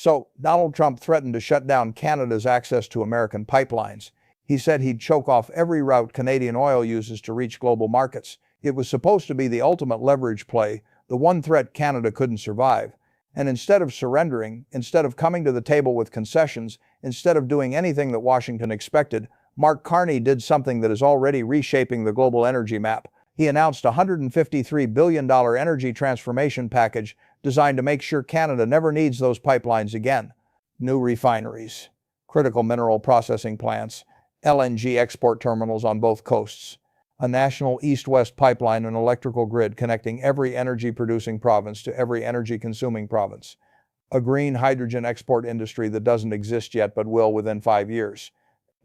So, Donald Trump threatened to shut down Canada's access to American pipelines. He said he'd choke off every route Canadian oil uses to reach global markets. It was supposed to be the ultimate leverage play, the one threat Canada couldn't survive. And instead of surrendering, instead of coming to the table with concessions, instead of doing anything that Washington expected, Mark Carney did something that is already reshaping the global energy map. He announced a $153 billion energy transformation package designed to make sure Canada never needs those pipelines again. New refineries, critical mineral processing plants, LNG export terminals on both coasts, a national east-west pipeline and electrical grid connecting every energy-producing province to every energy-consuming province, a green hydrogen export industry that doesn't exist yet but will within 5 years.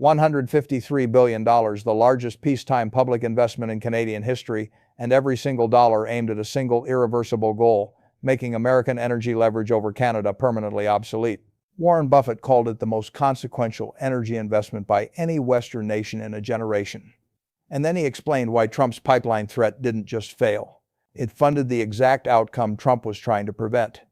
$153 billion, the largest peacetime public investment in Canadian history, and every single dollar aimed at a single irreversible goal, making American energy leverage over Canada permanently obsolete. Warren Buffett called it the most consequential energy investment by any Western nation in a generation. And then he explained why Trump's pipeline threat didn't just fail. It funded the exact outcome Trump was trying to prevent.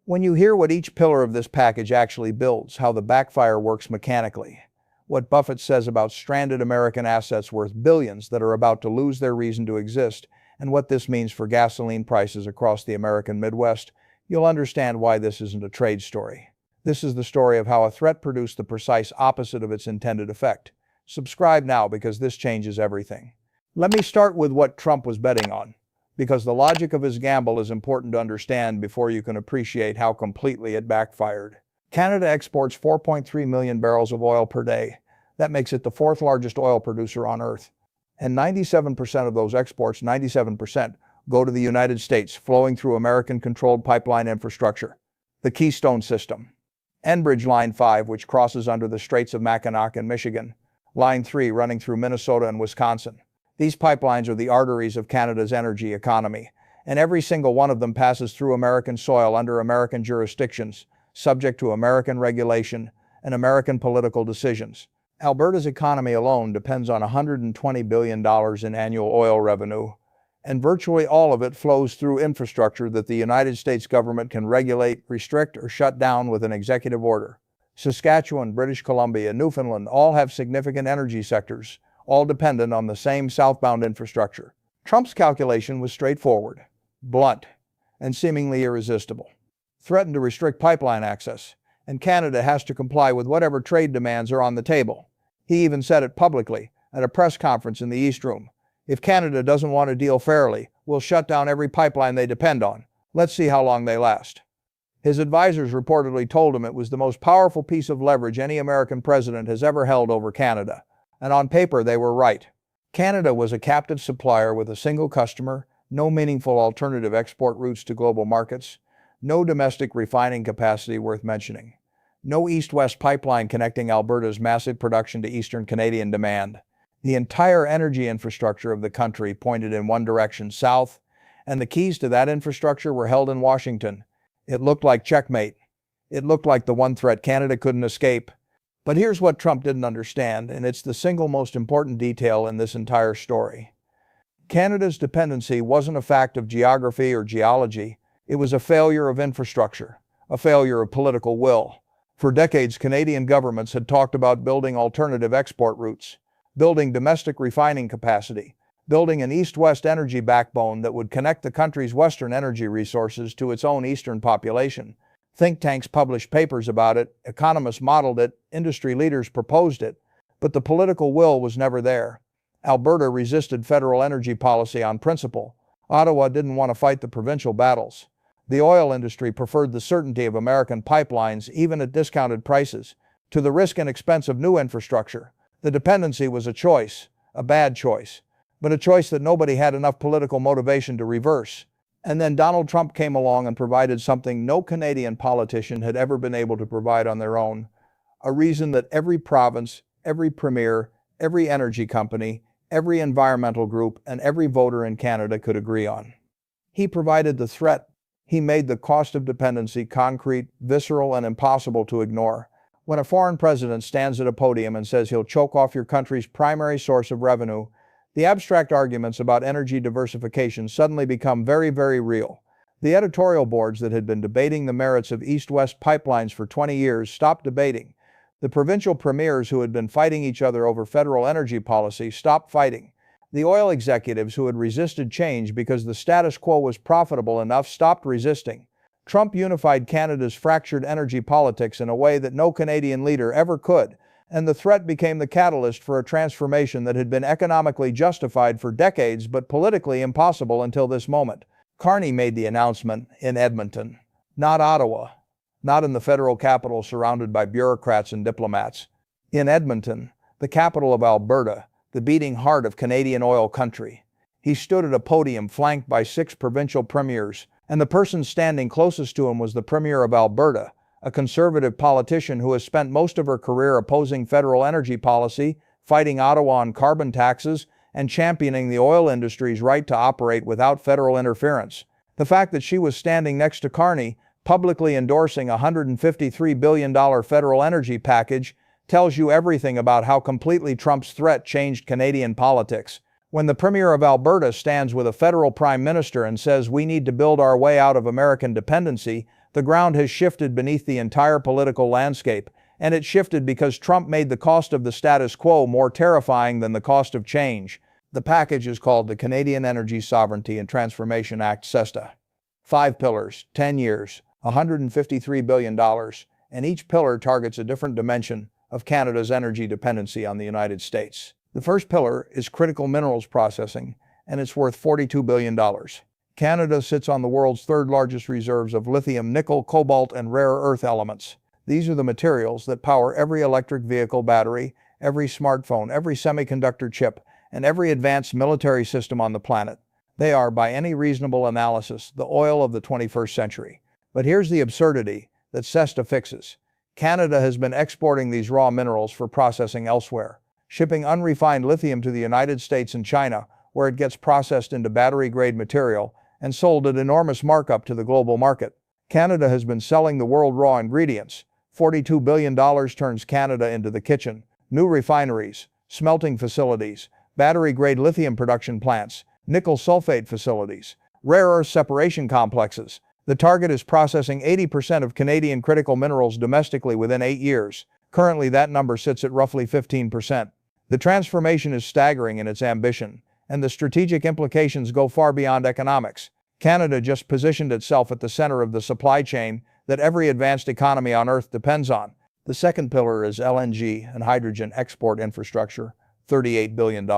When you hear what each pillar of this package actually builds, how the backfire works mechanically, what Buffett says about stranded American assets worth billions that are about to lose their reason to exist, and what this means for gasoline prices across the American Midwest, you'll understand why this isn't a trade story. This is the story of how a threat produced the precise opposite of its intended effect. Subscribe now because this changes everything. Let me start with what Trump was betting on, because the logic of his gamble is important to understand before you can appreciate how completely it backfired. Canada exports 4.3 million barrels of oil per day. That makes it the fourth largest oil producer on Earth. And 97% of those exports, 97%, go to the United States, flowing through American-controlled pipeline infrastructure. The Keystone System. Enbridge Line 5, which crosses under the Straits of Mackinac in Michigan. Line 3, running through Minnesota and Wisconsin. These pipelines are the arteries of Canada's energy economy, and every single one of them passes through American soil under American jurisdictions, subject to American regulation and American political decisions. Alberta's economy alone depends on $120 billion in annual oil revenue, and virtually all of it flows through infrastructure that the United States government can regulate, restrict, or shut down with an executive order. Saskatchewan, British Columbia, Newfoundland all have significant energy sectors, all dependent on the same southbound infrastructure. Trump's calculation was straightforward, blunt, and seemingly irresistible. Threaten to restrict pipeline access, and Canada has to comply with whatever trade demands are on the table. He even said it publicly at a press conference in the East Room. If Canada doesn't want to deal fairly, we'll shut down every pipeline they depend on. Let's see how long they last. His advisors reportedly told him it was the most powerful piece of leverage any American president has ever held over Canada. And on paper, they were right. Canada was a captive supplier with a single customer, no meaningful alternative export routes to global markets, no domestic refining capacity worth mentioning, no east-west pipeline connecting Alberta's massive production to eastern Canadian demand. The entire energy infrastructure of the country pointed in one direction, south, and the keys to that infrastructure were held in Washington. It looked like checkmate. It looked like the one threat Canada couldn't escape. But here's what Trump didn't understand, and it's the single most important detail in this entire story. Canada's dependency wasn't a fact of geography or geology. It was a failure of infrastructure, a failure of political will. For decades, Canadian governments had talked about building alternative export routes, building domestic refining capacity, building an east-west energy backbone that would connect the country's western energy resources to its own eastern population. Think tanks published papers about it, economists modeled it, industry leaders proposed it, but the political will was never there. Alberta resisted federal energy policy on principle. Ottawa didn't want to fight the provincial battles. The oil industry preferred the certainty of American pipelines, even at discounted prices, to the risk and expense of new infrastructure. The dependency was a choice, a bad choice, but a choice that nobody had enough political motivation to reverse. And then Donald Trump came along and provided something no Canadian politician had ever been able to provide on their own, a reason that every province, every premier, every energy company, every environmental group, and every voter in Canada could agree on. He provided the threat. He made the cost of dependency concrete, visceral, and impossible to ignore. When a foreign president stands at a podium and says he'll choke off your country's primary source of revenue, the abstract arguments about energy diversification suddenly become very, very real. The editorial boards that had been debating the merits of east-west pipelines for 20 years stopped debating. The provincial premiers who had been fighting each other over federal energy policy stopped fighting. The oil executives who had resisted change because the status quo was profitable enough stopped resisting. Trump unified Canada's fractured energy politics in a way that no Canadian leader ever could, and the threat became the catalyst for a transformation that had been economically justified for decades but politically impossible until this moment. Carney made the announcement in Edmonton, not Ottawa, not in the federal capital surrounded by bureaucrats and diplomats. In Edmonton, the capital of Alberta, the beating heart of Canadian oil country. He stood at a podium flanked by 6 provincial premiers, and the person standing closest to him was the Premier of Alberta, a conservative politician who has spent most of her career opposing federal energy policy, fighting Ottawa on carbon taxes, and championing the oil industry's right to operate without federal interference. The fact that she was standing next to Carney, publicly endorsing a $153 billion federal energy package, tells you everything about how completely Trump's threat changed Canadian politics. When the Premier of Alberta stands with a federal prime minister and says we need to build our way out of American dependency, the ground has shifted beneath the entire political landscape, and it shifted because Trump made the cost of the status quo more terrifying than the cost of change. The package is called the Canadian Energy Sovereignty and Transformation Act, CESTA. 5 pillars, 10 years, $153 billion, and each pillar targets a different dimension of Canada's energy dependency on the United States. The first pillar is critical minerals processing, and it's worth $42 billion. Canada sits on the world's 3rd largest reserves of lithium, nickel, cobalt, and rare earth elements. These are the materials that power every electric vehicle battery, every smartphone, every semiconductor chip, and every advanced military system on the planet. They are, by any reasonable analysis, the oil of the 21st century. But here's the absurdity that CESTA fixes. Canada has been exporting these raw minerals for processing elsewhere, shipping unrefined lithium to the United States and China, where it gets processed into battery-grade material and sold at enormous markup to the global market. Canada has been selling the world raw ingredients. $42 billion turns Canada into the kitchen. New refineries, smelting facilities, battery-grade lithium production plants, nickel sulfate facilities, rare earth separation complexes. The target is processing 80% of Canadian critical minerals domestically within 8 years. Currently, that number sits at roughly 15%. The transformation is staggering in its ambition, and the strategic implications go far beyond economics. Canada just positioned itself at the center of the supply chain that every advanced economy on Earth depends on. The second pillar is LNG and hydrogen export infrastructure, $38 billion.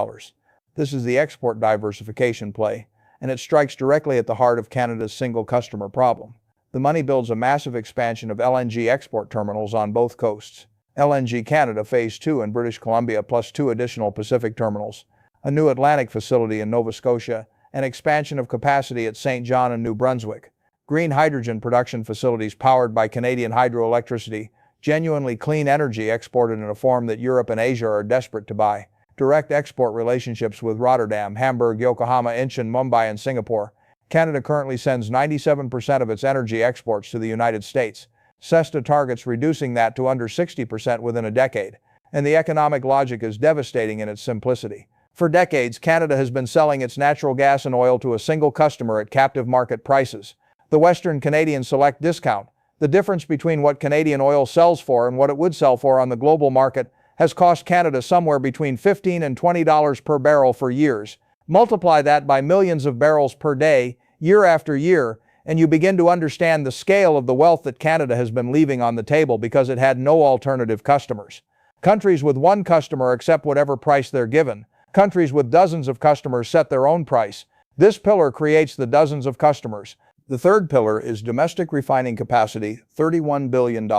This is the export diversification play, and it strikes directly at the heart of Canada's single customer problem. The money builds a massive expansion of LNG export terminals on both coasts. LNG Canada Phase 2 in British Columbia plus 2 additional Pacific terminals, a new Atlantic facility in Nova Scotia, and expansion of capacity at St. John and New Brunswick. Green hydrogen production facilities powered by Canadian hydroelectricity, genuinely clean energy exported in a form that Europe and Asia are desperate to buy. Direct export relationships with Rotterdam, Hamburg, Yokohama, Incheon, Mumbai, and Singapore. Canada currently sends 97% of its energy exports to the United States. CESTA targets reducing that to under 60% within a decade, and the economic logic is devastating in its simplicity. For decades, Canada has been selling its natural gas and oil to a single customer at captive market prices. The Western Canadian Select Discount, the difference between what Canadian oil sells for and what it would sell for on the global market, has cost Canada somewhere between $15 and $20 per barrel for years. Multiply that by millions of barrels per day, year after year, and you begin to understand the scale of the wealth that Canada has been leaving on the table because it had no alternative customers. Countries with one customer accept whatever price they're given. Countries with dozens of customers set their own price. This pillar creates the dozens of customers. The third pillar is domestic refining capacity, $31 billion.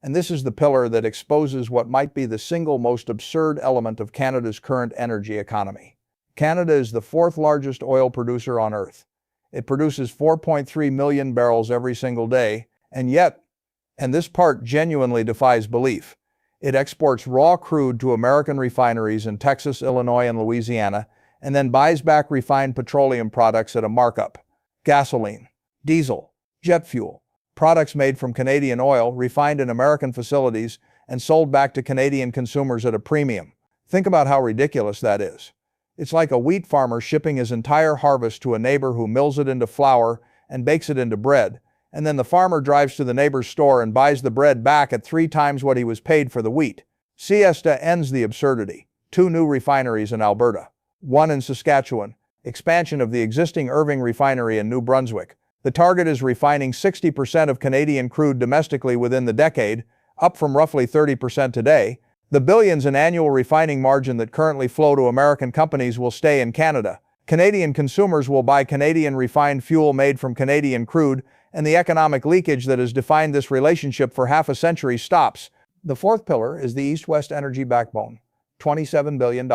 And this is the pillar that exposes what might be the single most absurd element of Canada's current energy economy. Canada is the 4th largest oil producer on Earth. It produces 4.3 million barrels every single day, and yet, and this part genuinely defies belief, it exports raw crude to American refineries in Texas, Illinois, and Louisiana, and then buys back refined petroleum products at a markup. Gasoline, diesel, jet fuel, products made from Canadian oil, refined in American facilities, and sold back to Canadian consumers at a premium. Think about how ridiculous that is. It's like a wheat farmer shipping his entire harvest to a neighbor who mills it into flour and bakes it into bread, and then the farmer drives to the neighbor's store and buys the bread back at 3 times what he was paid for the wheat. Siesta ends the absurdity. 2 new refineries in Alberta. 1 in Saskatchewan. Expansion of the existing Irving refinery in New Brunswick. The target is refining 60% of Canadian crude domestically within the decade, up from roughly 30% today. The billions in annual refining margin that currently flow to American companies will stay in Canada. Canadian consumers will buy Canadian refined fuel made from Canadian crude, and the economic leakage that has defined this relationship for half a century stops. The 4th pillar is the East-West energy backbone. $27 billion.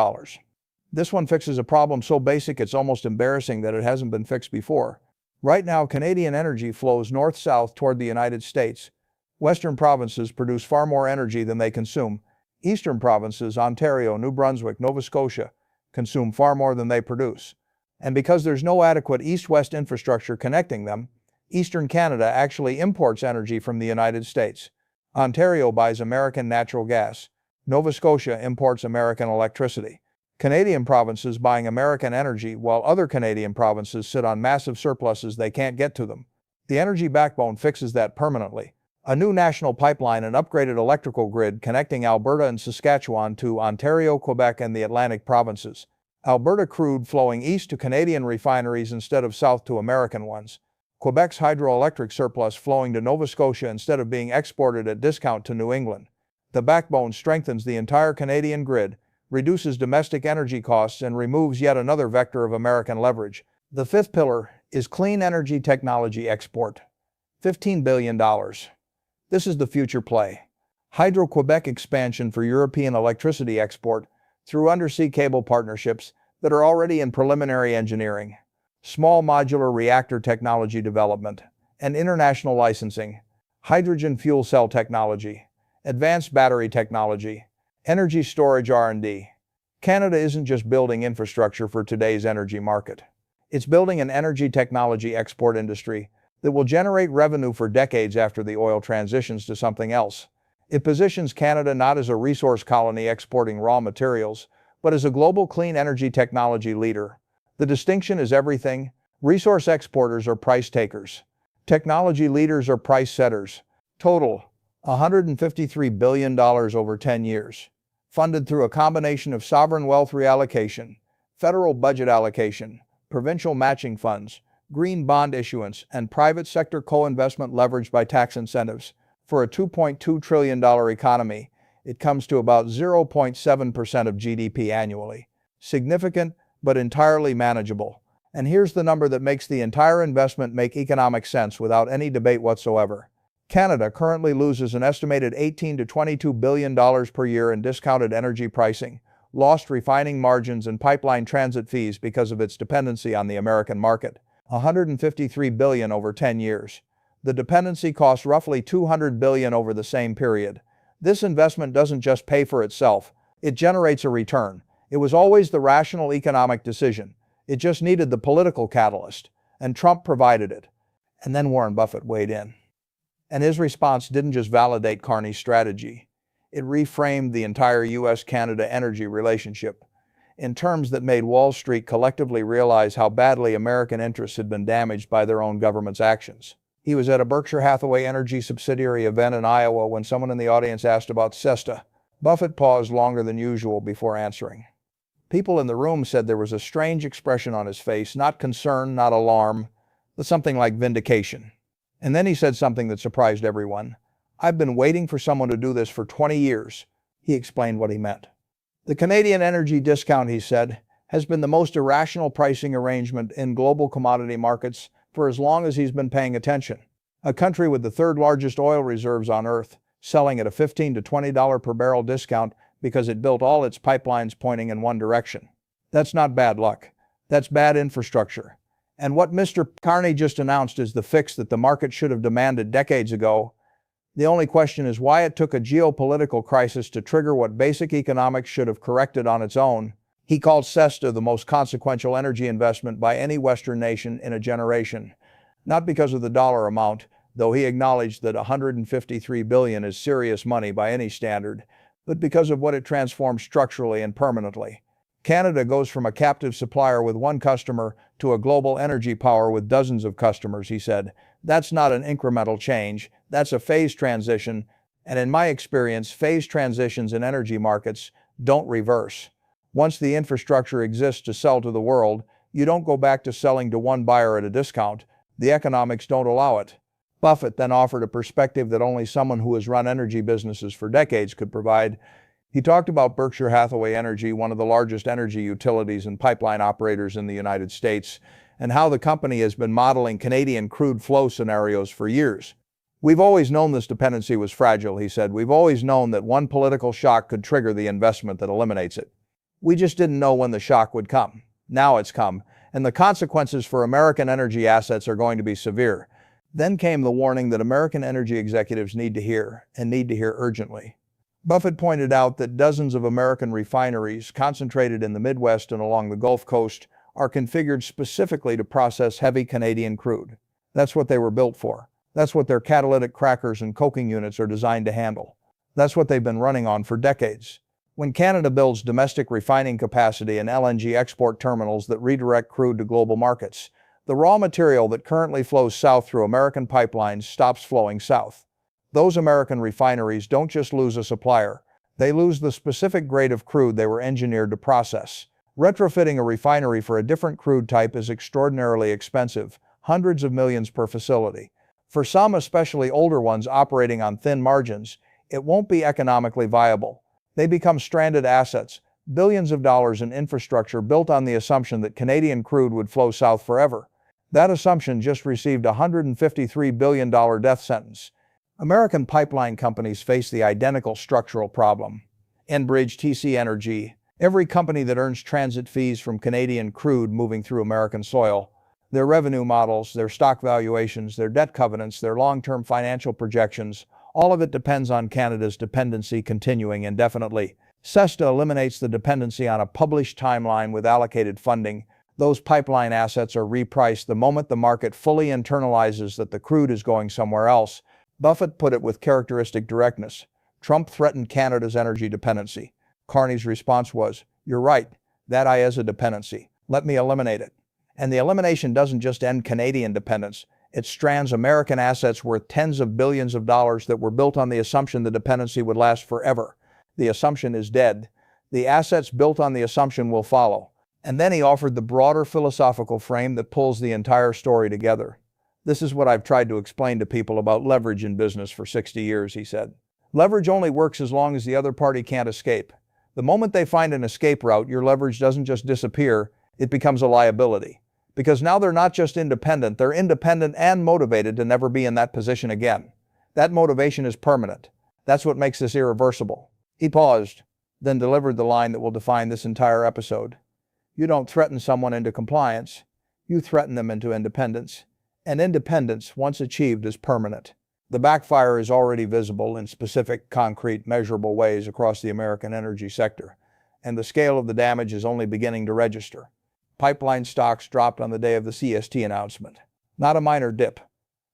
This one fixes a problem so basic it's almost embarrassing that it hasn't been fixed before. Right now, Canadian energy flows north-south toward the United States. Western provinces produce far more energy than they consume. Eastern provinces, Ontario, New Brunswick, Nova Scotia, consume far more than they produce. And because there's no adequate east-west infrastructure connecting them, Eastern Canada actually imports energy from the United States. Ontario buys American natural gas. Nova Scotia imports American electricity. Canadian provinces buying American energy while other Canadian provinces sit on massive surpluses they can't get to them. The energy backbone fixes that permanently. A new national pipeline and upgraded electrical grid connecting Alberta and Saskatchewan to Ontario, Quebec, and the Atlantic provinces. Alberta crude flowing east to Canadian refineries instead of south to American ones. Quebec's hydroelectric surplus flowing to Nova Scotia instead of being exported at discount to New England. The backbone strengthens the entire Canadian grid, reduces domestic energy costs, and removes yet another vector of American leverage. The 5th pillar is clean energy technology export. $15 billion. This is the future play. Hydro-Quebec expansion for European electricity export through undersea cable partnerships that are already in preliminary engineering. Small modular reactor technology development and international licensing. Hydrogen fuel cell technology. Advanced battery technology. Energy storage R&D. Canada isn't just building infrastructure for today's energy market. It's building an energy technology export industry that will generate revenue for decades after the oil transitions to something else. It positions Canada not as a resource colony exporting raw materials, but as a global clean energy technology leader. The distinction is everything. Resource exporters are price takers. Technology leaders are price setters. Total, $153 billion over 10 years. Funded through a combination of sovereign wealth reallocation, federal budget allocation, provincial matching funds, green bond issuance, and private sector co-investment leveraged by tax incentives. For a $2.2 trillion economy, it comes to about 0.7% of GDP annually. Significant, but entirely manageable. And here's the number that makes the entire investment make economic sense without any debate whatsoever. Canada currently loses an estimated $18 to $22 billion per year in discounted energy pricing, lost refining margins, and pipeline transit fees because of its dependency on the American market. $153 billion over 10 years. The dependency costs roughly $200 billion over the same period. This investment doesn't just pay for itself, it generates a return. It was always the rational economic decision. It just needed the political catalyst, and Trump provided it. And then Warren Buffett weighed in. And his response didn't just validate Carney's strategy. It reframed the entire U.S.-Canada energy relationship in terms that made Wall Street collectively realize how badly American interests had been damaged by their own government's actions. He was at a Berkshire Hathaway Energy subsidiary event in Iowa when someone in the audience asked about SESTA. Buffett paused longer than usual before answering. People in the room said there was a strange expression on his face, not concern, not alarm, but something like vindication. And then he said something that surprised everyone. "I've been waiting for someone to do this for 20 years. He explained what he meant. The Canadian energy discount, he said, has been the most irrational pricing arrangement in global commodity markets for as long as he's been paying attention. A country with the 3rd largest oil reserves on Earth, selling at a $15 to $20 per barrel discount because it built all its pipelines pointing in one direction. That's not bad luck. That's bad infrastructure. And what Mr. Carney just announced is the fix that the market should have demanded decades ago. The only question is why it took a geopolitical crisis to trigger what basic economics should have corrected on its own. He called SESTA the most consequential energy investment by any Western nation in a generation. Not because of the dollar amount, though he acknowledged that $153 billion is serious money by any standard, but because of what it transformed structurally and permanently. Canada goes from a captive supplier with one customer to a global energy power with dozens of customers, he said. That's not an incremental change, that's a phase transition, and in my experience, phase transitions in energy markets don't reverse. Once the infrastructure exists to sell to the world, you don't go back to selling to one buyer at a discount. The economics don't allow it. Buffett then offered a perspective that only someone who has run energy businesses for decades could provide. He talked about Berkshire Hathaway Energy, one of the largest energy utilities and pipeline operators in the United States, and how the company has been modeling Canadian crude flow scenarios for years. We've always known this dependency was fragile, he said. We've always known that one political shock could trigger the investment that eliminates it. We just didn't know when the shock would come. Now it's come, and the consequences for American energy assets are going to be severe. Then came the warning that American energy executives need to hear, and need to hear urgently. Buffett pointed out that dozens of American refineries, concentrated in the Midwest and along the Gulf Coast, are configured specifically to process heavy Canadian crude. That's what they were built for. That's what their catalytic crackers and coking units are designed to handle. That's what they've been running on for decades. When Canada builds domestic refining capacity and LNG export terminals that redirect crude to global markets, the raw material that currently flows south through American pipelines stops flowing south. Those American refineries don't just lose a supplier, they lose the specific grade of crude they were engineered to process. Retrofitting a refinery for a different crude type is extraordinarily expensive, hundreds of millions per facility. For some, especially older ones operating on thin margins, it won't be economically viable. They become stranded assets, billions of dollars in infrastructure built on the assumption that Canadian crude would flow south forever. That assumption just received a $153 billion death sentence. American pipeline companies face the identical structural problem. Enbridge, TC Energy, every company that earns transit fees from Canadian crude moving through American soil. Their revenue models, their stock valuations, their debt covenants, their long-term financial projections, all of it depends on Canada's dependency continuing indefinitely. SESTA eliminates the dependency on a published timeline with allocated funding. Those pipeline assets are repriced the moment the market fully internalizes that the crude is going somewhere else. Buffett put it with characteristic directness. Trump threatened Canada's energy dependency. Carney's response was, "You're right, that is a dependency. Let me eliminate it." And the elimination doesn't just end Canadian dependence. It strands American assets worth tens of billions of dollars that were built on the assumption the dependency would last forever. The assumption is dead. The assets built on the assumption will follow. And then he offered the broader philosophical frame that pulls the entire story together. This is what I've tried to explain to people about leverage in business for 60 years, he said. Leverage only works as long as the other party can't escape. The moment they find an escape route, your leverage doesn't just disappear, it becomes a liability. Because now they're not just independent, they're independent and motivated to never be in that position again. That motivation is permanent. That's what makes this irreversible. He paused, then delivered the line that will define this entire episode. You don't threaten someone into compliance, you threaten them into independence. And independence, once achieved, is permanent. The backfire is already visible in specific, concrete, measurable ways across the American energy sector, and the scale of the damage is only beginning to register. Pipeline stocks dropped on the day of the CST announcement. Not a minor dip.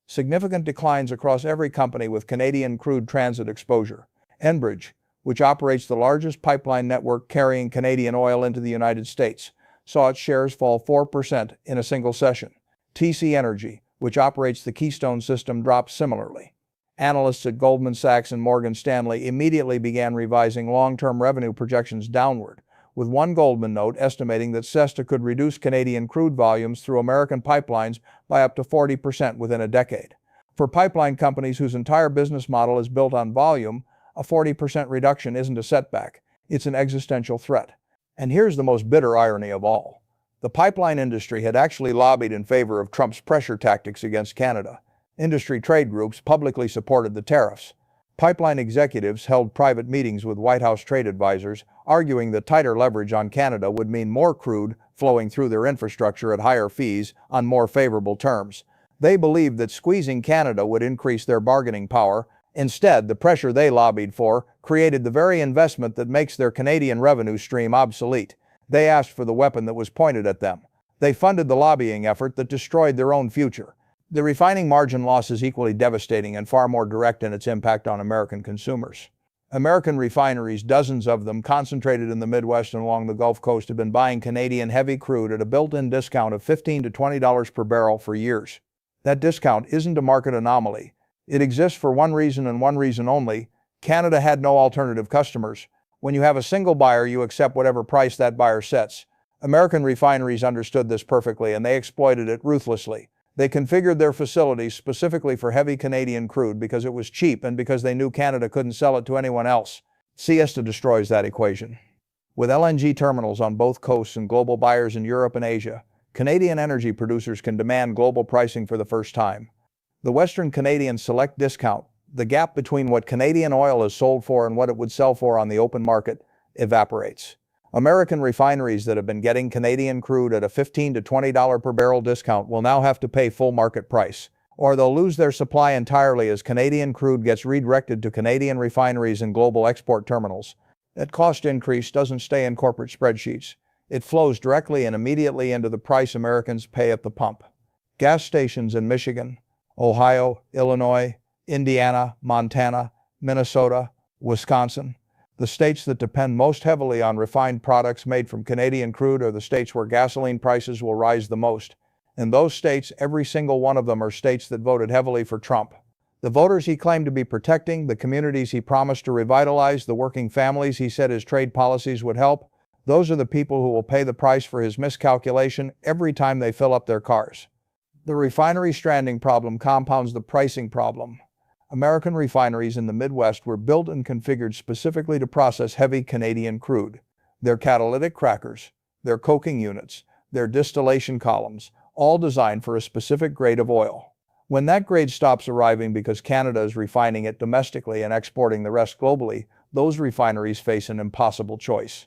Significant declines across every company with Canadian crude transit exposure. Enbridge, which operates the largest pipeline network carrying Canadian oil into the United States, saw its shares fall 4% in a single session. TC Energy, which operates the Keystone system, dropped similarly. Analysts at Goldman Sachs and Morgan Stanley immediately began revising long-term revenue projections downward, with one Goldman note estimating that SESTA could reduce Canadian crude volumes through American pipelines by up to 40% within a decade. For pipeline companies whose entire business model is built on volume, a 40% reduction isn't a setback, it's an existential threat. And here's the most bitter irony of all. The pipeline industry had actually lobbied in favor of Trump's pressure tactics against Canada. Industry trade groups publicly supported the tariffs. Pipeline executives held private meetings with White House trade advisors, arguing that tighter leverage on Canada would mean more crude flowing through their infrastructure at higher fees on more favorable terms. They believed that squeezing Canada would increase their bargaining power. Instead, the pressure they lobbied for created the very investment that makes their Canadian revenue stream obsolete. They asked for the weapon that was pointed at them. They funded the lobbying effort that destroyed their own future. The refining margin loss is equally devastating and far more direct in its impact on American consumers. American refineries, dozens of them concentrated in the Midwest and along the Gulf Coast, have been buying Canadian heavy crude at a built-in discount of $15 to $20 per barrel for years. That discount isn't a market anomaly. It exists for one reason and one reason only. Canada had no alternative customers. When you have a single buyer, you accept whatever price that buyer sets. American refineries understood this perfectly, and they exploited it ruthlessly. They configured their facilities specifically for heavy Canadian crude because it was cheap and because they knew Canada couldn't sell it to anyone else. Siesta destroys that equation. With LNG terminals on both coasts and global buyers in Europe and Asia, Canadian energy producers can demand global pricing for the first time. The Western Canadian Select Discount, the gap between what Canadian oil is sold for and what it would sell for on the open market, evaporates. American refineries that have been getting Canadian crude at a $15 to $20 per barrel discount will now have to pay full market price, or they'll lose their supply entirely as Canadian crude gets redirected to Canadian refineries and global export terminals. That cost increase doesn't stay in corporate spreadsheets. It flows directly and immediately into the price Americans pay at the pump. Gas stations in Michigan, Ohio, Illinois, Indiana, Montana, Minnesota, Wisconsin. The states that depend most heavily on refined products made from Canadian crude are the states where gasoline prices will rise the most. In those states, every single one of them are states that voted heavily for Trump. The voters he claimed to be protecting, the communities he promised to revitalize, the working families he said his trade policies would help, those are the people who will pay the price for his miscalculation every time they fill up their cars. The refinery stranding problem compounds the pricing problem. American refineries in the Midwest were built and configured specifically to process heavy Canadian crude. Their catalytic crackers, their coking units, their distillation columns, all designed for a specific grade of oil. When that grade stops arriving because Canada is refining it domestically and exporting the rest globally, those refineries face an impossible choice.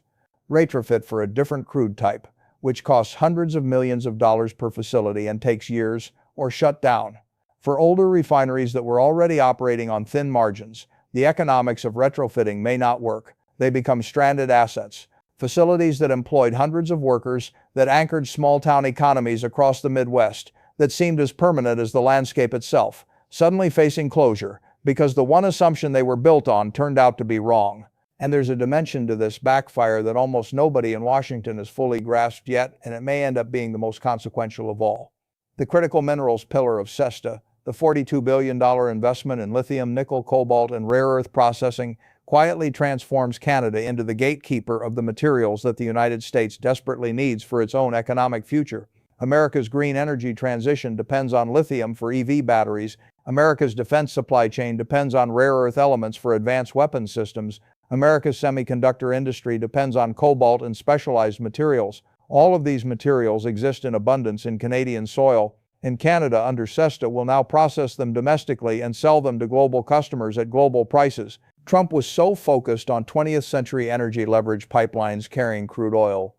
Retrofit for a different crude type, which costs hundreds of millions of dollars per facility and takes years, or shut down. For older refineries that were already operating on thin margins, the economics of retrofitting may not work. They become stranded assets. Facilities that employed hundreds of workers, that anchored small-town economies across the Midwest, that seemed as permanent as the landscape itself, suddenly facing closure because the one assumption they were built on turned out to be wrong. And there's a dimension to this backfire that almost nobody in Washington has fully grasped yet, and it may end up being the most consequential of all. The critical minerals pillar of SESTA, the $42 billion investment in lithium, nickel, cobalt, and rare earth processing, quietly transforms Canada into the gatekeeper of the materials that the United States desperately needs for its own economic future. America's green energy transition depends on lithium for EV batteries. America's defense supply chain depends on rare earth elements for advanced weapons systems. America's semiconductor industry depends on cobalt and specialized materials. All of these materials exist in abundance in Canadian soil, and Canada under SESTA will now process them domestically and sell them to global customers at global prices. Trump was so focused on 20th century energy leverage pipelines carrying crude oil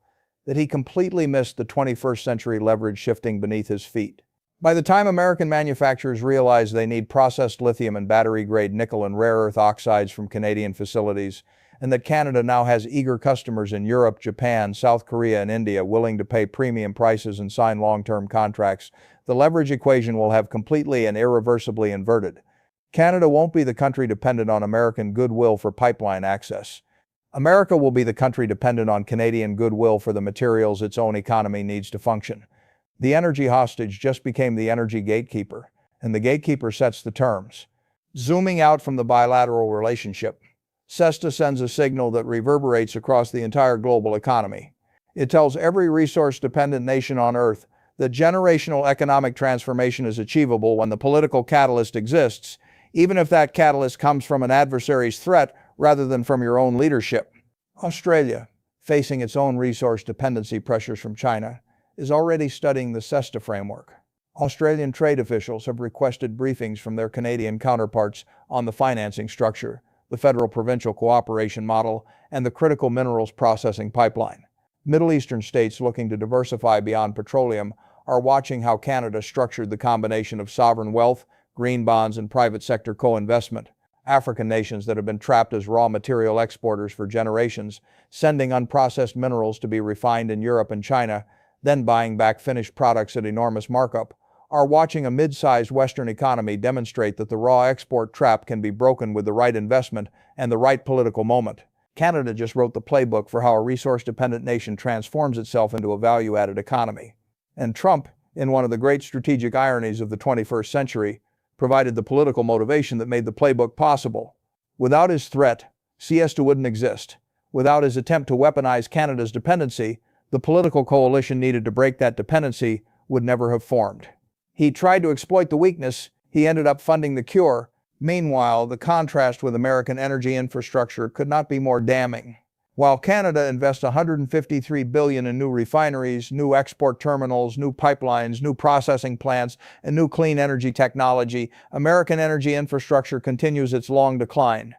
that he completely missed the 21st century leverage shifting beneath his feet. By the time American manufacturers realize they need processed lithium and battery-grade nickel and rare earth oxides from Canadian facilities, and that Canada now has eager customers in Europe, Japan, South Korea, and India willing to pay premium prices and sign long-term contracts, the leverage equation will have completely and irreversibly inverted. Canada won't be the country dependent on American goodwill for pipeline access. America will be the country dependent on Canadian goodwill for the materials its own economy needs to function. The energy hostage just became the energy gatekeeper, and the gatekeeper sets the terms. Zooming out from the bilateral relationship, SESTA sends a signal that reverberates across the entire global economy. It tells every resource-dependent nation on Earth that generational economic transformation is achievable when the political catalyst exists, even if that catalyst comes from an adversary's threat rather than from your own leadership. Australia, facing its own resource dependency pressures from China, is already studying the SESTA framework. Australian trade officials have requested briefings from their Canadian counterparts on the financing structure, the federal-provincial cooperation model, and the critical minerals processing pipeline. Middle Eastern states looking to diversify beyond petroleum are watching how Canada structured the combination of sovereign wealth, green bonds, and private sector co-investment. African nations that have been trapped as raw material exporters for generations, sending unprocessed minerals to be refined in Europe and China, then buying back finished products at enormous markup, are watching a mid-sized Western economy demonstrate that the raw export trap can be broken with the right investment and the right political moment. Canada just wrote the playbook for how a resource-dependent nation transforms itself into a value-added economy. And Trump, in one of the great strategic ironies of the 21st century, provided the political motivation that made the playbook possible. Without his threat, siesta wouldn't exist. Without his attempt to weaponize Canada's dependency, the political coalition needed to break that dependency would never have formed. He tried to exploit the weakness, he ended up funding the cure. Meanwhile, the contrast with American energy infrastructure could not be more damning. While Canada invests $153 billion in new refineries, new export terminals, new pipelines, new processing plants, and new clean energy technology, American energy infrastructure continues its long decline.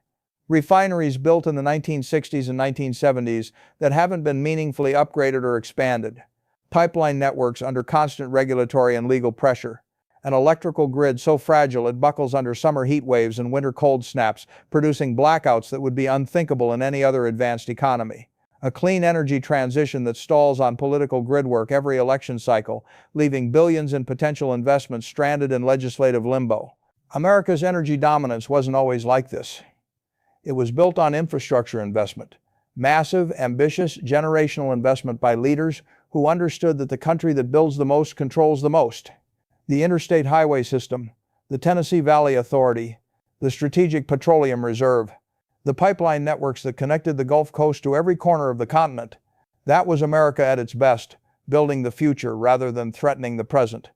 Refineries built in the 1960s and 1970s that haven't been meaningfully upgraded or expanded. Pipeline networks under constant regulatory and legal pressure. An electrical grid so fragile it buckles under summer heat waves and winter cold snaps, producing blackouts that would be unthinkable in any other advanced economy. A clean energy transition that stalls on political gridwork every election cycle, leaving billions in potential investments stranded in legislative limbo. America's energy dominance wasn't always like this. It was built on infrastructure investment. Massive, ambitious, generational investment by leaders who understood that the country that builds the most controls the most. The Interstate Highway System, the Tennessee Valley Authority, the Strategic Petroleum Reserve, the pipeline networks that connected the Gulf Coast to every corner of the continent. That was America at its best, building the future rather than threatening the present.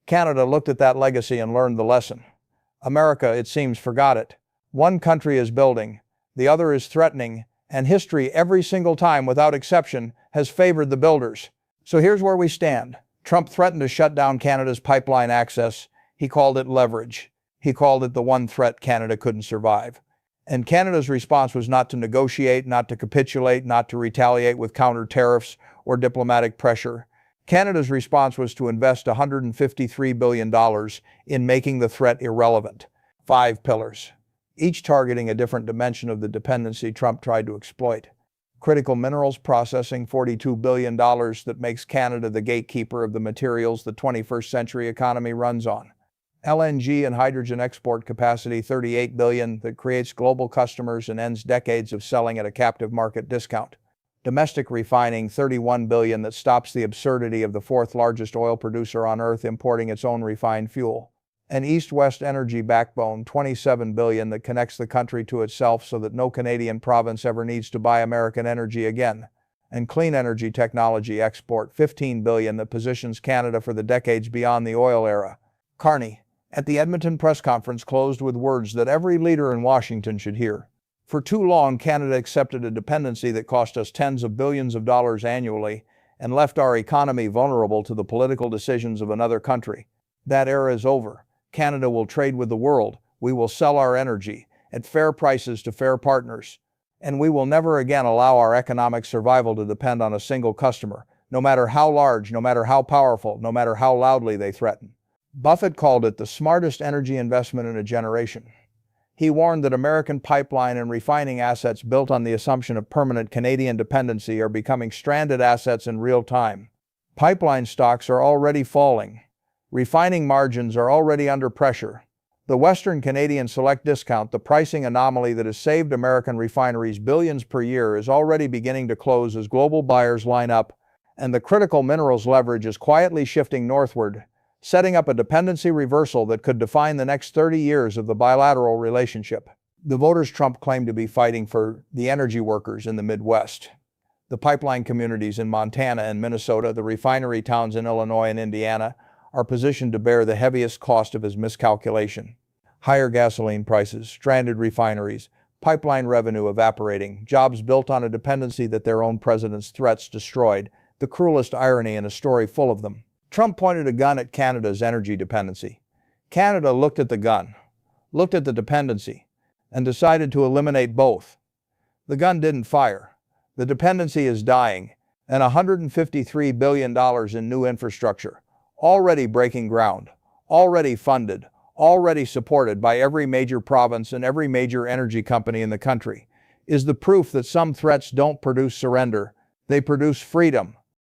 Canada looked at that legacy and learned the lesson. America, it seems, forgot it. One country is building, the other is threatening, and history every single time without exception has favored the builders. So here's where we stand. Trump threatened to shut down Canada's pipeline access. He called it leverage. He called it the one threat Canada couldn't survive. And Canada's response was not to negotiate, not to capitulate, not to retaliate with counter tariffs or diplomatic pressure. Canada's response was to invest $153 billion in making the threat irrelevant. 5 pillars, each targeting a different dimension of the dependency Trump tried to exploit. Critical minerals processing, $42 billion that makes Canada the gatekeeper of the materials the 21st century economy runs on. LNG and hydrogen export capacity, $38 billion that creates global customers and ends decades of selling at a captive market discount. Domestic refining, $31 billion that stops the absurdity of the 4th largest oil producer on Earth importing its own refined fuel. An East-West energy backbone, $27 billion that connects the country to itself so that no Canadian province ever needs to buy American energy again. And clean energy technology export, $15 billion that positions Canada for the decades beyond the oil era. Carney, at the Edmonton press conference, closed with words that every leader in Washington should hear. For too long, Canada accepted a dependency that cost us tens of billions of dollars annually and left our economy vulnerable to the political decisions of another country. That era is over. Canada will trade with the world. We will sell our energy at fair prices to fair partners. And we will never again allow our economic survival to depend on a single customer, no matter how large, no matter how powerful, no matter how loudly they threaten. Buffett called it the smartest energy investment in a generation. He warned that American pipeline and refining assets built on the assumption of permanent Canadian dependency are becoming stranded assets in real time. Pipeline stocks are already falling. Refining margins are already under pressure. The Western Canadian Select Discount, the pricing anomaly that has saved American refineries billions per year, is already beginning to close as global buyers line up, and the critical minerals leverage is quietly shifting northward, setting up a dependency reversal that could define the next 30 years of the bilateral relationship. The voters Trump claimed to be fighting for the energy workers in the Midwest, the pipeline communities in Montana and Minnesota, the refinery towns in Illinois and Indiana, are positioned to bear the heaviest cost of his miscalculation. Higher gasoline prices, stranded refineries, pipeline revenue evaporating, jobs built on a dependency that their own president's threats destroyed, the cruelest irony in a story full of them. Trump pointed a gun at Canada's energy dependency. Canada looked at the gun, looked at the dependency, and decided to eliminate both. The gun didn't fire. The dependency is dying, and $153 billion in new infrastructure, already breaking ground, already funded, already supported by every major province and every major energy company in the country, is the proof that some threats don't produce surrender, they produce freedom.